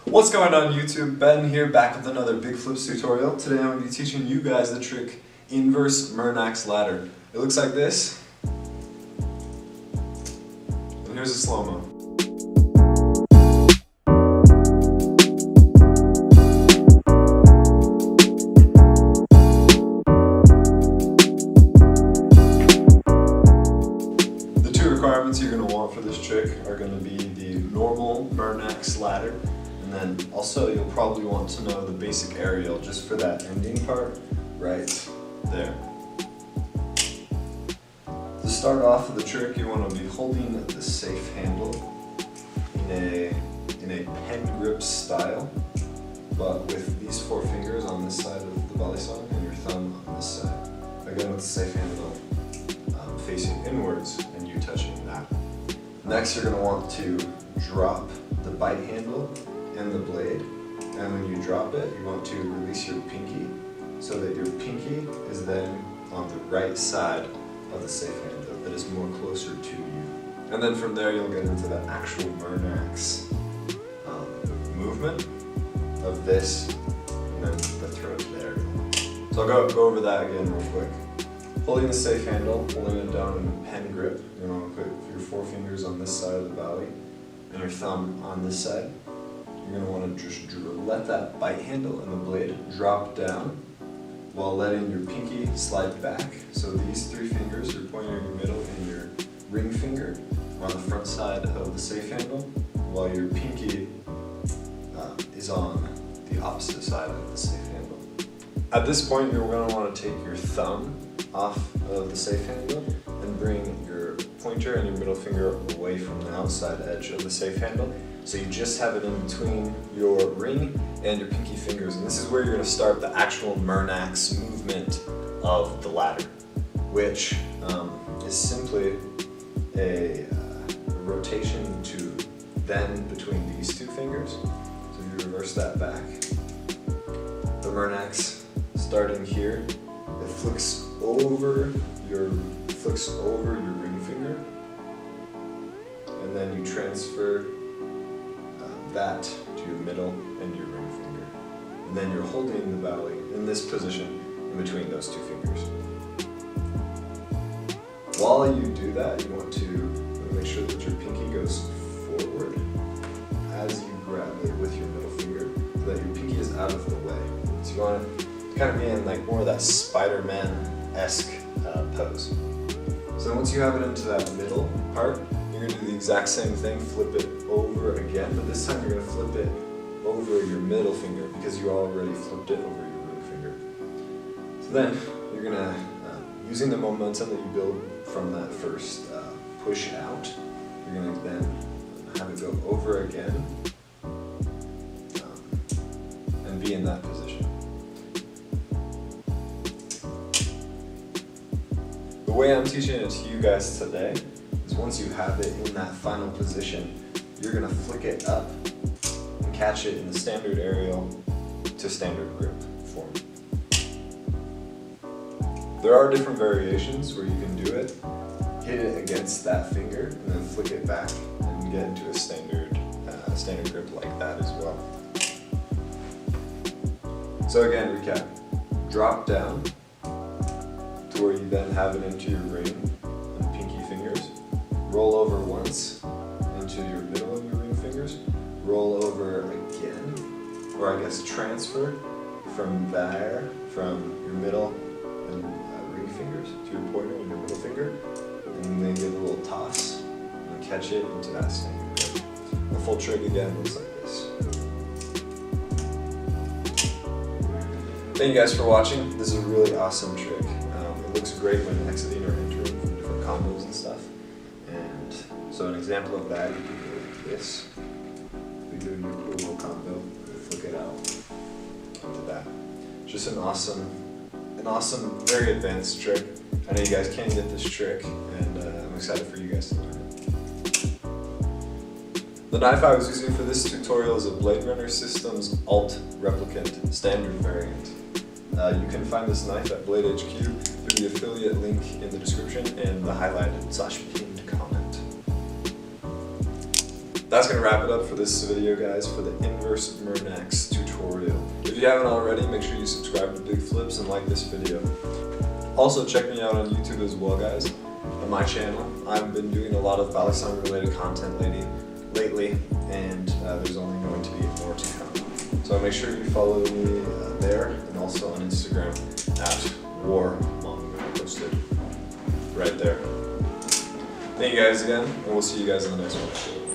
What's going on YouTube? Ben here, back with another big flips tutorial. Today I'm going to be teaching you guys the trick inverse Murnax Ladder. It looks like this. And here's a slow-mo. The two requirements you're going to want for this trick are going to be the normal Murnax Ladder, and then also you'll probably want to know the basic aerial just for that ending part right there. To start off with the trick, you want to be holding the safe handle in a pen grip style, but with these four fingers on this side of the belly song and your thumb on this side. Again with the safe handle facing inwards and you touching that. Next you're going to want to drop the bite handle and the blade, and when you drop it you want to release your pinky so that your pinky is then on the right side of the safe handle that is more closer to you. And then from there you'll get into the actual Murnax movement of this and then the throat there. So I'll go over that again real quick. Holding the safe handle, holding it down in a pen grip, you're going to put your four fingers on this side of the belly and your thumb on this side. You're going to want to just let that bite handle and the blade drop down while letting your pinky slide back. So these three fingers, your pointer, your middle, and your ring finger, are on the front side of the safe handle, while your pinky is on the opposite side of the safe handle. At this point, you're going to want to take your thumb off of the safe handle and bring your pointer and your middle finger away from the outside edge of the safe handle. So you just have it in between your ring and your pinky fingers, and this is where you're going to start the actual Murnax movement of the ladder, which is simply a rotation to then between these two fingers. So if you reverse that back, the Murnax starting here, it flicks over your ring finger, and then you transfer that to your middle and your ring finger. And then you're holding the belly in this position in between those two fingers. While you do that, you want to make sure that your pinky goes forward as you grab it with your middle finger, so that your pinky is out of the way. So you want to kind of be in like more of that Spider-Man-esque pose. So once you have it into that middle part, you're going to do the exact same thing, flip it over again, but this time you're going to flip it over your middle finger because you already flipped it over your ring finger. So then you're going to, using the momentum that you build from that first push out, you're going to then have it go over again and be in that position. The way I'm teaching it to you guys today is once you have it in that final position, you're going to flick it up and catch it in the standard aerial to standard grip form. There are different variations where you can do it. Hit it against that finger and then flick it back and get into a standard grip like that as well. So again, recap. Drop down to where you then have it into your ring and pinky fingers. Roll over once into your middle and your ring fingers. Roll over again, or I guess transfer from there, from your middle and ring fingers to your pointer and your middle finger, and then give it a little toss and catch it into that standard grip. The full trick again looks like this. Thank you guys for watching. This is a really awesome trick. It looks great when exiting or entering from different combos and stuff. And so an example of that, you can go like this. We do a new cool little combo, flick it out into that. Just an awesome, very advanced trick. I know you guys can get this trick, and I'm excited for you guys to learn it. The knife I was using for this tutorial is a Blade Runner Systems Alt Replicant Standard variant. You can find this knife at Blade HQ through the affiliate link in the description and the highlighted/pinned comment. That's going to wrap it up for this video, guys, for the inverse first Murnax tutorial. If you haven't already, make sure you subscribe to Big Flips and like this video. Also check me out on YouTube as well, guys, on my channel. I've been doing a lot of balisong related content lately, and there's only going to be more to come. So make sure you follow me there, and also on Instagram at warmanga, posted right there. Thank you guys again, and we'll see you guys in the next one.